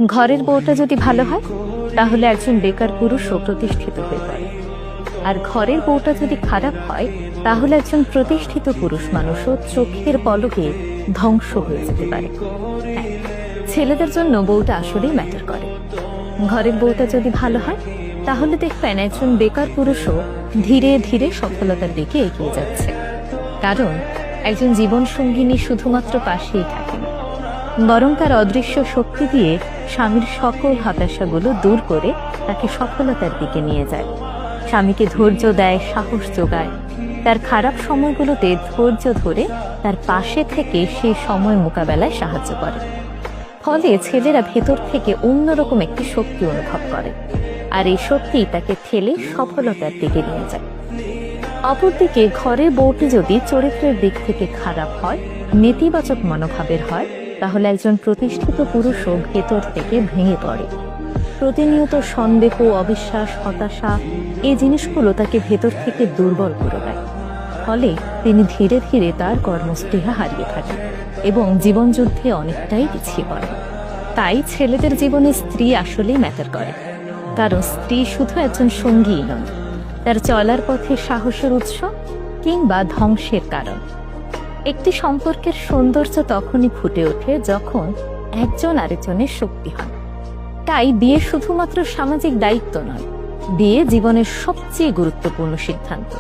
ঘরের বউটা যদি ভালো হয় তাহলে একজন বেকার পুরুষও প্রতিষ্ঠিত হয়ে পড়ে, আর ঘরের বউটা যদি খারাপ হয় তাহলে একজন প্রতিষ্ঠিত পুরুষ মানুষও চোখের পলকে ধ্বংস হয়ে যেতে পারে। হ্যাঁ, ছেলেদের জন্য বউটা আসলেই ম্যাটার করে। ঘরের বউটা যদি ভালো হয় তাহলে দেখবেন একজন বেকার পুরুষও ধীরে ধীরে সফলতার দিকে এগিয়ে যাচ্ছে, কারণ একজন জীবন সঙ্গিনী শুধুমাত্র পাশেই থাকে না, বরং তার অদৃশ্য শক্তি দিয়ে স্বামীর সকল হতাশাগুলো দূর করে তাকে সফলতার দিকে নিয়ে যায়। স্বামীকে ধৈর্য দেয়, সাহস যোগায়, তার খারাপ সময়গুলোতে ধৈর্য ধরে তার পাশে থেকে সেই সময় মোকাবেলায় সাহায্য করে। ফলে ছেলেরা ভেতর থেকে অন্যরকম একটি শক্তি অনুভব করে, আর এই শক্তি তাকে ঠেলে সফলতার দিকে নিয়ে যায়। অপরদিকে ঘরের বউটি যদি চরিত্রের দিক থেকে খারাপ হয়, নেতিবাচক মনোভাবের হয়, তাহলে একজন প্রতিষ্ঠিত পুরুষও ভেতর থেকে ভেঙে পড়ে। প্রতিনিয়ত সন্দেহ, অবিশ্বাস, হতাশা এই জিনিসগুলো তাকে ভেতর থেকে দুর্বল করে দেয়। ফলে তিনি ধীরে ধীরে তার কর্মস্পৃহা হারিয়ে ফেলেন এবং জীবনযুদ্ধে অনেকটাই পিছিয়ে পড়ে। তাই ছেলেদের জীবনে স্ত্রী আসলেই ম্যাটার করে, কারণ স্ত্রী শুধু একজন সঙ্গীই নন, তার চলার পথে সাহসের উৎস কিংবা ধ্বংসের কারণ। একটি সম্পর্কের সৌন্দর্য তখনই ফুটে ওঠে যখন একজন আরেকজনের শক্তি হন। তাই বিয়ে শুধুমাত্র সামাজিক দায়িত্ব নয়, বিয়ে জীবনের সবচেয়ে গুরুত্বপূর্ণ সিদ্ধান্ত।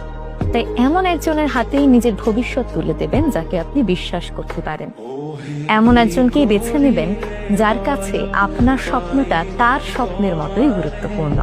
তাই এমন একজনের হাতেই নিজের ভবিষ্যৎ তুলে দেবেন যাকে আপনি বিশ্বাস করতে পারেন। এমন একজনকেই বেছে নেবেন যার কাছে আপনার স্বপ্নটা তার স্বপ্নের মতোই গুরুত্বপূর্ণ।